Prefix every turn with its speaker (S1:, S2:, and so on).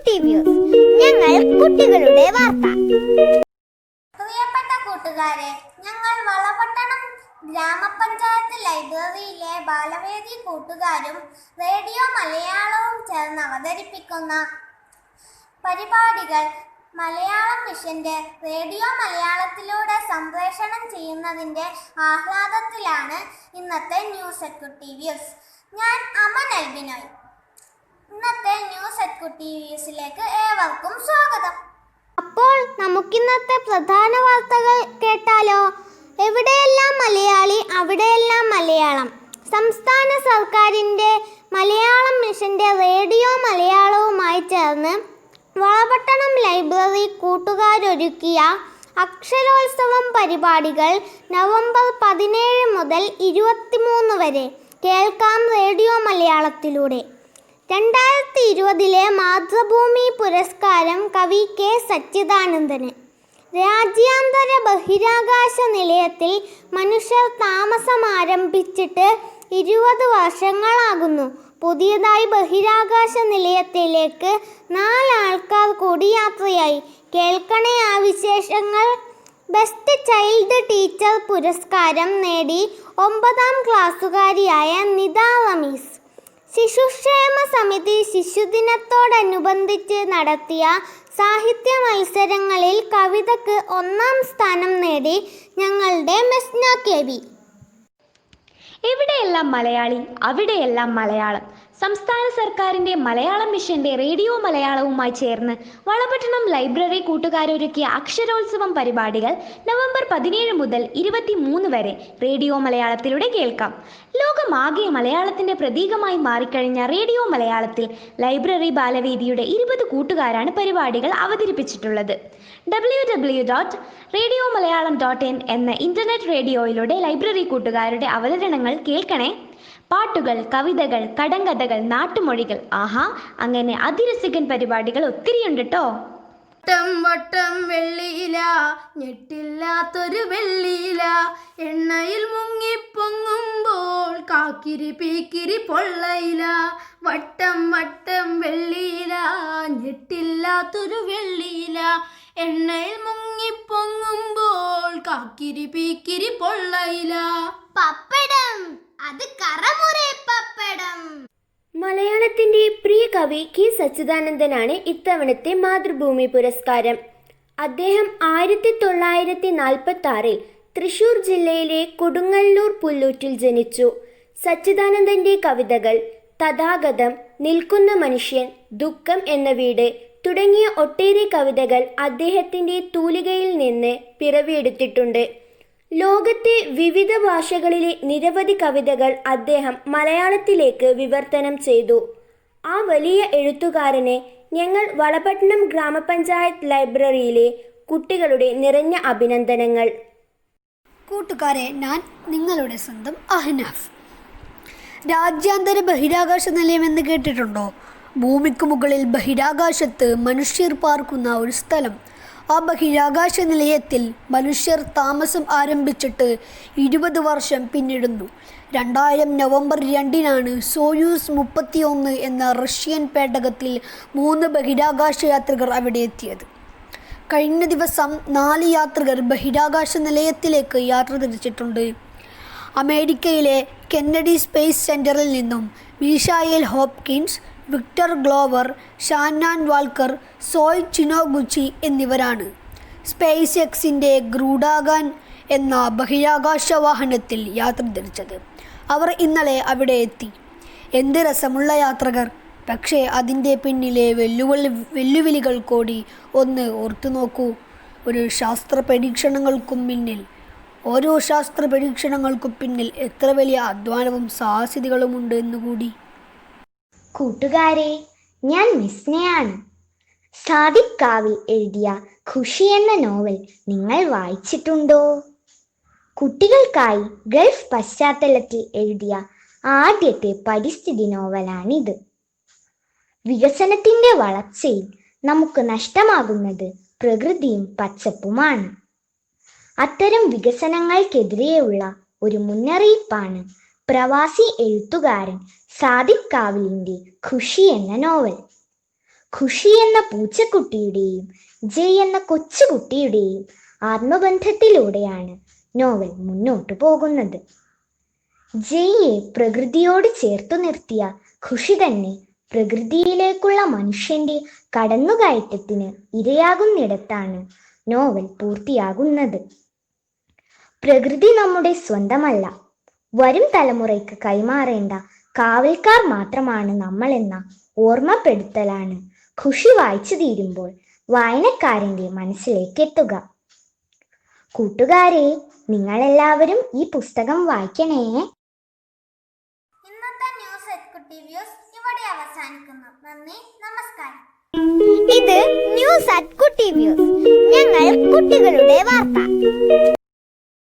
S1: കുട്ടിവ്യൂസ്. ഞങ്ങൾ കുട്ടികളുടെ വാർത്ത.
S2: പ്രിയപ്പെട്ട കൂട്ടുകാരെ, ഞങ്ങൾ വളപട്ടണം ഗ്രാമപഞ്ചായത്ത് ലൈബ്രറിയിലെ ബാലവേദി കൂട്ടുകാരും റേഡിയോ മലയാളവും ചേർന്ന് അവതരിപ്പിക്കുന്ന പരിപാടികൾ മലയാളം മിഷന്റെ റേഡിയോ മലയാളത്തിലൂടെ സംപ്രേഷണം ചെയ്യുന്നതിൻ്റെ ആഹ്ലാദത്തിലാണ് ഇന്നത്തെ ന്യൂസ് അറ്റ് കുട്ടിവ്യൂസ്. ഞാൻ അമൻ അൽബിനോയ്. ഇന്നത്തെ ന്യൂസ് അറ്റ് കുട്ടിവ്യൂസിലേക്ക് ഏവർക്കും സ്വാഗതം.
S1: അപ്പോൾ നമുക്കിന്നത്തെ പ്രധാന വാർത്തകൾ കേട്ടാലോ? എവിടെയെല്ലാം മലയാളി അവിടെയെല്ലാം മലയാളം. സംസ്ഥാന സർക്കാരിൻ്റെ മലയാളം മിഷന്റെ റേഡിയോ മലയാളവുമായി ചേർന്ന് വളപട്ടണം ലൈബ്രറി കൂട്ടുകാരൊരുക്കിയ അക്ഷരോത്സവം പരിപാടികൾ നവംബർ 17 മുതൽ 23 വരെ കേൾക്കാം റേഡിയോ മലയാളത്തിലൂടെ. 2020 മാതൃഭൂമി പുരസ്കാരം കവി കെ സച്ചിദാനന്ദന്. രാജ്യാന്തര ബഹിരാകാശ നിലയത്തിൽ മനുഷ്യർ താമസം ആരംഭിച്ചിട്ട് 20 വർഷങ്ങളാകുന്നു. പുതിയതായി ബഹിരാകാശ നിലയത്തിലേക്ക് 4 ആൾക്കാർ കൂടി യാത്രയായി. കേൾക്കണേ ആ വിശേഷങ്ങൾ. ബെസ്റ്റ് ചൈൽഡ് ടീച്ചർ പുരസ്കാരം നേടി 9ാം ക്ലാസ്സുകാരിയായ നിത റമീസ്. ശിശുക്ഷേമ സമിതി ശിശുദിനത്തോടനുബന്ധിച്ച് നടത്തിയ സാഹിത്യ മത്സരങ്ങളിൽ കവിതയ്ക്ക് 1ാം സ്ഥാനം നേടി ഞങ്ങളുടെ മെസ്ന കെവി.
S3: എവിടെയെല്ലാം മലയാളി അവിടെയെല്ലാം മലയാളം. സംസ്ഥാന സർക്കാരിൻ്റെ മലയാളം മിഷന്റെ റേഡിയോ മലയാളവുമായി ചേർന്ന് വളപട്ടണം ലൈബ്രറി കൂട്ടുകാരൊരുക്കിയ അക്ഷരോത്സവം പരിപാടികൾ നവംബർ 17 മുതൽ 23 വരെ റേഡിയോ മലയാളത്തിലൂടെ കേൾക്കാം. ലോകമാകെ മലയാളത്തിന്റെ പ്രതീകമായി മാറിക്കഴിഞ്ഞ റേഡിയോ മലയാളത്തിൽ ലൈബ്രറി ബാലവേദിയുടെ 20 കൂട്ടുകാരാണ് പരിപാടികൾ അവതരിപ്പിച്ചിട്ടുള്ളത്. www.radiomalayalam.in എന്ന ഇന്റർനെറ്റ് റേഡിയോയിലൂടെ ലൈബ്രറി കൂട്ടുകാരുടെ അവതരണങ്ങൾ കേൾക്കണേ. പാട്ടുകൾ, കവിതകൾ, കടങ്കഥകൾ, നാട്ടുമൊഴികൾ, ആഹാ, അങ്ങനെ അതിരസികൻ പരിപാടികൾ ഒത്തിരിയുണ്ട് കേട്ടോ.
S4: വട്ടം വട്ടം വെള്ളിയില, ഞെട്ടില്ലാത്തൊരു വെള്ളിയില, എണ്ണയിൽ മുങ്ങിപ്പൊങ്ങുമ്പോൾ കാക്കിരി പീക്കിരി പൊള്ളയില. വട്ടം വട്ടം വെള്ളിയില, ഞെട്ടില്ലാത്തൊരു വെള്ളിയില, എണ്ണയിൽ മുങ്ങിപ്പൊങ്ങുമ്പോൾ കാക്കിരി പീക്കിരി പൊള്ളയില.
S1: പപ്പടം, അത് കറമുറേ പപ്പടം.
S5: മലയാളത്തിൻ്റെ പ്രിയ കവി കെ സച്ചിദാനന്ദനാണ് ഇത്തവണത്തെ മാതൃഭൂമി പുരസ്കാരം. അദ്ദേഹം 1946 തൃശൂർ ജില്ലയിലെ കൊടുങ്ങല്ലൂർ പുല്ലൂറ്റിൽ ജനിച്ചു. സച്ചിദാനന്ദൻ്റെ കവിതകൾ തഥാഗതം, നിൽക്കുന്ന മനുഷ്യൻ, ദുഃഖം എന്ന വീട് തുടങ്ങിയ ഒട്ടേറെ കവിതകൾ അദ്ദേഹത്തിൻ്റെ തൂലികയിൽ നിന്ന് പിറവിയെടുത്തിട്ടുണ്ട്. ലോകത്തെ വിവിധ ഭാഷകളിലെ നിരവധി കവിതകൾ അദ്ദേഹം മലയാളത്തിലേക്ക് വിവർത്തനം ചെയ്തു. ആ വലിയ എഴുത്തുകാരനെ ഞങ്ങൾ വളപട്ടണം ഗ്രാമപഞ്ചായത്ത് ലൈബ്രറിയിലെ കുട്ടികളുടെ നിറഞ്ഞ അഭിനന്ദനങ്ങൾ.
S4: കൂട്ടുകാരെ, ഞാൻ നിങ്ങളുടെ സ്വന്തം അഹ്നാഫ്. രാജ്യാന്തര ബഹിരാകാശ നിലയം എന്ന് കേട്ടിട്ടുണ്ടോ? ഭൂമിക്ക് മുകളിൽ ബഹിരാകാശത്ത് മനുഷ്യർ പാർക്കുന്ന ഒരു സ്ഥലം. ആ ബഹിരാകാശ നിലയത്തിൽ മനുഷ്യർ താമസം ആരംഭിച്ചിട്ട് 20 വർഷം പിന്നിടുന്നു. 2000 നവംബർ 2 സോയൂസ് 31 എന്ന റഷ്യൻ പേടകത്തിൽ 3 ബഹിരാകാശ യാത്രികർ അവിടെ എത്തിയത്. കഴിഞ്ഞ ദിവസം 4 യാത്രികർ ബഹിരാകാശ നിലയത്തിലേക്ക് യാത്ര തിരിച്ചിട്ടുണ്ട്. അമേരിക്കയിലെ കെന്നഡി സ്പേസ് സെൻറ്ററിൽ നിന്നും മീഷായേൽ Hopkins, Victor Glover, ഷാനാൻ Walker, Soy ചിനോഗുച്ചി എന്നിവരാണ് സ്പേസ് എക്സിൻ്റെ ഗ്രൂഡാഗൻ എന്ന ബഹിരാകാശ വാഹനത്തിൽ യാത്ര തിരിച്ചത്. അവർ ഇന്നലെ അവിടെ എത്തി. എന്ത് രസമുള്ള യാത്രകർ! പക്ഷേ അതിൻ്റെ പിന്നിലെ വെല്ലുവിളികൾ കൂടി ഒന്ന് ഓർത്തു നോക്കൂ. ഓരോ ശാസ്ത്ര പരീക്ഷണങ്ങൾക്കും പിന്നിൽ എത്ര വലിയ അധ്വാനവും സാഹസികതകളുമുണ്ട് എന്നുകൂടി.
S5: കൂട്ടുകാരെ, ഞാൻ മിസ്നയാണ്. സാദിഖ് കാവിൽ എഴുതിയ ഖുഷി എന്ന നോവൽ നിങ്ങൾ വായിച്ചിട്ടുണ്ടോ? കുട്ടികൾക്കായി ഗൾഫ് പശ്ചാത്തലത്തിൽ എഴുതിയ ആദ്യത്തെ പരിസ്ഥിതി നോവലാണിത്. വികസനത്തിന്റെ വളർച്ചയിൽ നമുക്ക് നഷ്ടമാകുന്നത് പ്രകൃതിയും പച്ചപ്പുമാണ്. അത്തരം വികസനങ്ങൾക്കെതിരെയുള്ള ഒരു മുന്നറിയിപ്പാണ് പ്രവാസി എഴുത്തുകാരൻ സാദിഖ് കാവിലിൻ്റെ ഖുഷി എന്ന നോവൽ. ഖുഷി എന്ന പൂച്ചക്കുട്ടിയുടെയും ജയ് എന്ന കൊച്ചുകുട്ടിയുടെയും ആത്മബന്ധത്തിലൂടെയാണ് നോവൽ മുന്നോട്ടു പോകുന്നത്. ജയ്യെ പ്രകൃതിയോട് ചേർത്തു നിർത്തിയ ഖുഷി തന്നെ പ്രകൃതിയിലേക്കുള്ള മനുഷ്യന്റെ കടന്നുകയറ്റത്തിന് ഇരയാകുന്നിടത്താണ് നോവൽ പൂർത്തിയാകുന്നത്. പ്രകൃതി നമ്മുടെ സ്വന്തമല്ല, വരും തലമുറയ്ക്ക് കൈമാറേണ്ട കാവൽക്കാർ മാത്രമാണ് നമ്മളെന്ന ഓർമ്മപ്പെടുത്തലാണ് ഖുഷി വായിച്ചു തീരുമ്പോൾ വായനക്കാരന്റെ മനസ്സിലേക്ക് എത്തുക. കൂട്ടുകാരെ, നിങ്ങളെല്ലാവരും ഈ പുസ്തകം വായിക്കണേ.
S2: ഇന്നത്തെ ന്യൂസ് എക്സിക്യൂട്ടീവ്സ് ഇവിടെ അവസാനിക്കുന്നു. നന്ദി, നമസ്കാരം.
S1: ഇത് ന്യൂസ് അറ്റ് കുട്ടി വ്യൂസ്. ഞങ്ങൾ കുട്ടികളുടെ വാർത്ത.